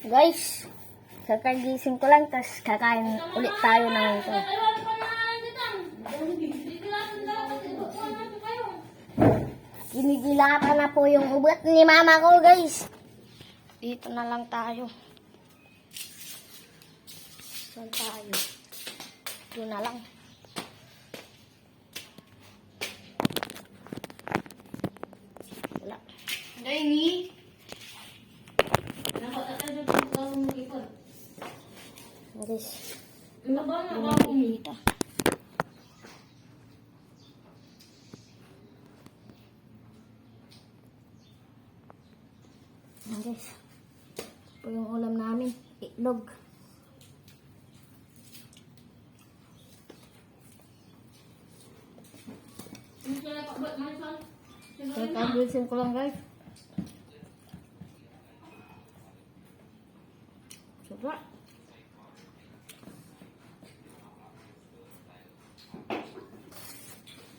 Guys, kakagising ko lang, tas kakain ulit tayo ng ito. Ginigilatan na po yung ubat ni mama ko, guys. Dito na lang tayo. Saan tayo? Dito na lang. Wala. Ini. Nampak tak ada kau mengikut. Guys. Enggak banyak aku Kita. Guys. Ito yung ulam namin. Itlog. Kakagising ko lang, guys. Sobra.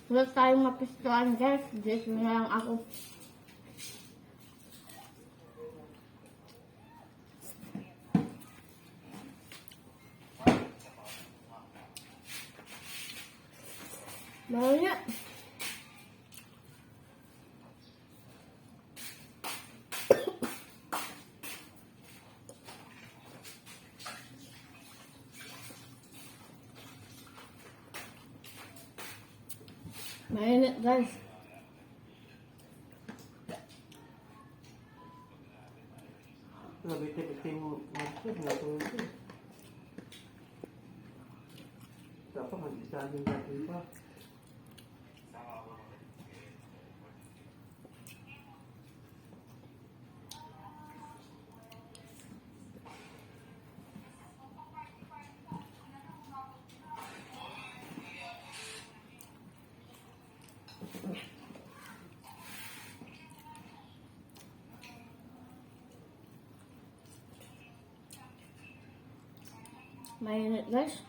Wala tayong mapistuan, guys. Dito na lang ako. Banyak. Mainit, guys. Betul-betul masuk nggak tahu itu. Siapa masih cari apa? Mainit, guys.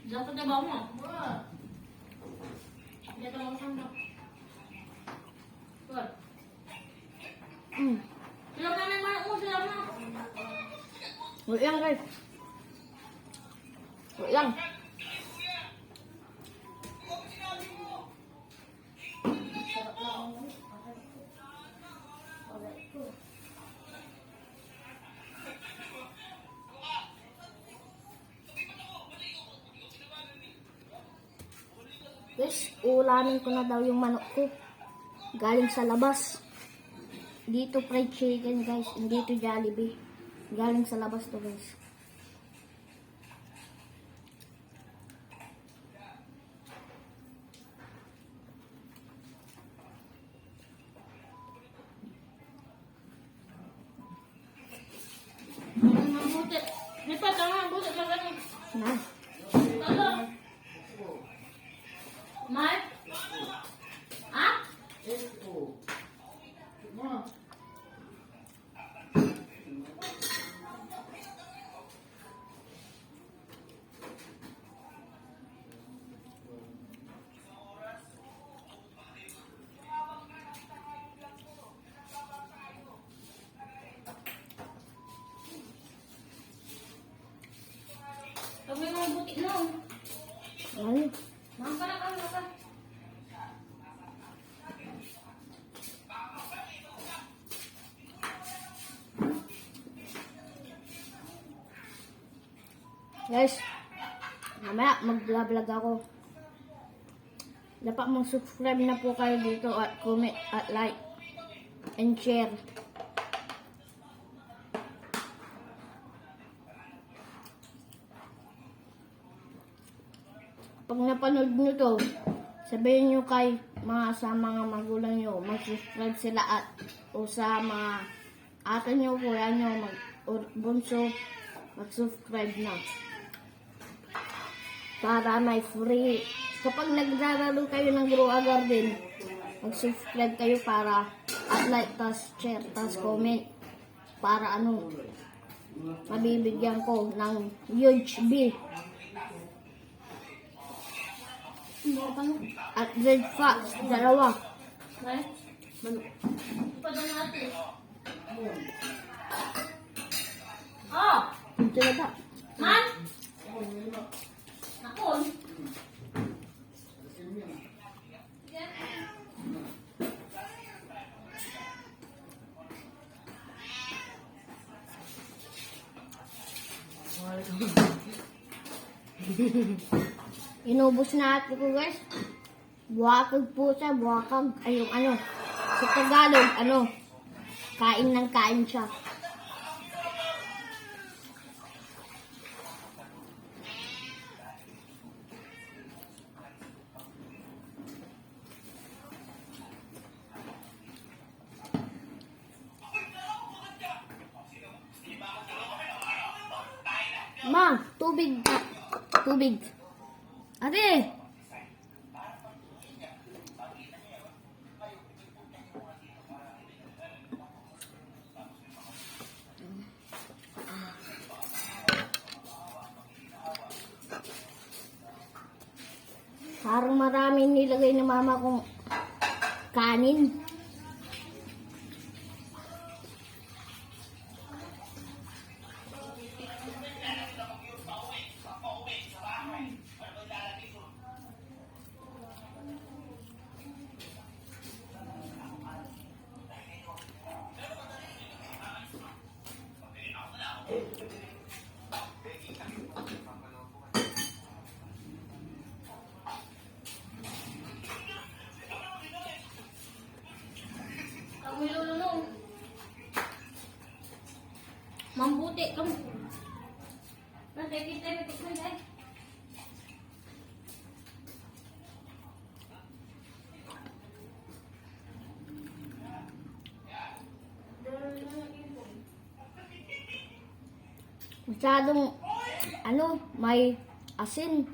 Dapat na bawang mo. Dia tolong sama. Buat. Sila kami mana mo sila na. Wait lang, guys. Wait lang. Guys, ulamin ko na daw yung manok ko. Galing sa labas. Dito fried chicken, guys. Hindi to Jollibee. Galing sa labas to, guys. Butit. Lipat tangan butit makan. Na. Tolong. Mai. Ah? Kami mau butik no. Ano? Mampa na kami makan. Guys, mamaya mag-vlog ako. Dapat mag-subscribe na po kayo dito at comment at like and share. Pag napanood nyo to, sabihin nyo kay sa mga magulang nyo, mag-subscribe sila o sa mga ate nyo, kuya nyo, bunso, mag-subscribe na. Para may free. Kapag naglalaro kayo ng Grow a Garden, mag-subscribe kayo para at like, tas share, tas comment. Para mabibigyan ko ng huge B. At red fox, dalawa. Right? Pa doon natin. Oh! Ito na ba? Man! Nakon! Inubos na ate ko guys. Buwakag po siya, buwakag. Ay yung sa Tagalog, kain ng kain siya. Ma, tubig. Tubig. Ate! Parang maraming nilagay na mama kong kanin. Ako yung lulunong. Mambuti kang. Nanti kita may tikman dahil. Masyadong, may asin.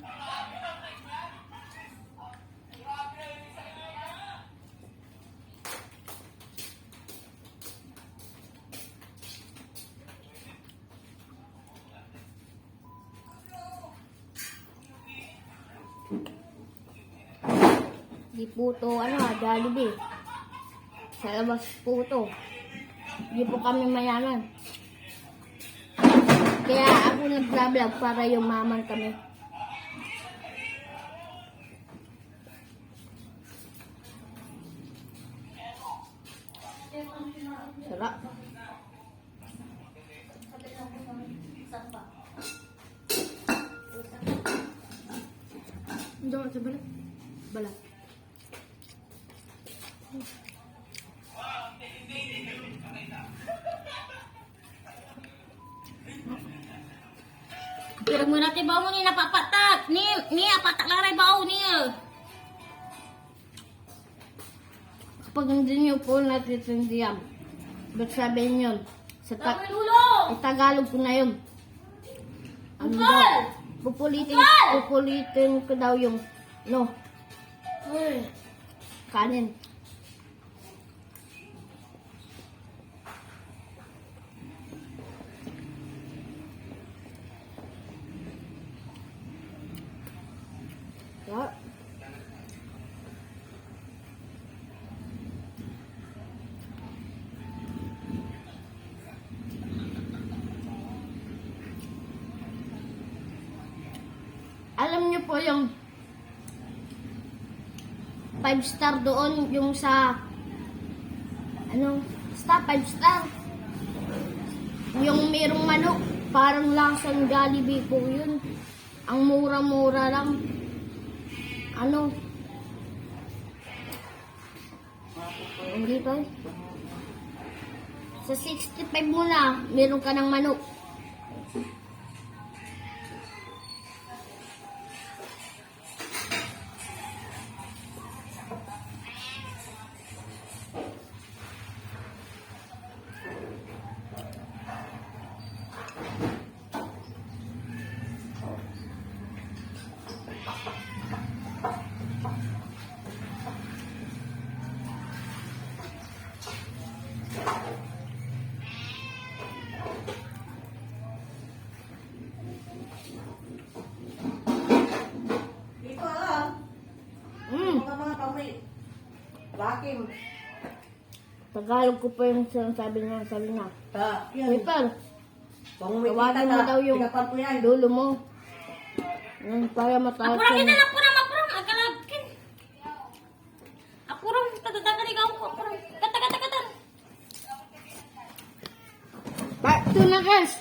Di po to, Jollibee. Sa labas po to. Di po kami mayaman. Kaya ako nag-vlog para yumaman kami. Sarap. Doon sa balat. Balat. Pero muna tayo ba mo ni napapatak? Ni apatak lang rin ba ni? Kapag hindi nyo po natitindihan, ba't sabihin yun? Sa Ako yung lulong! Tagalog ko na yun. Uncle! Pupulitin ko daw yung, kanin. Yeah. Alam niyo po yung 5-star doon, yung sa star 5-star. Yung merong manok, parang lasang Jollibee po yun. Ang mura-mura lang. Hindi pa. Sa 65 muna, meron ka ng manok. Vacuum. Tagalog ko pa yung sinasabi niya. Sabi niya, Yun. Piper, Kung may tawagin mo kita daw yung pigapan ko yan. dulo mo. Yan, para matawag Apurang ka kita niya. na, apurang. Agalagkin. Apurang, tadadagan ikaw ko. Apurang. Kata. Part 2 na guys.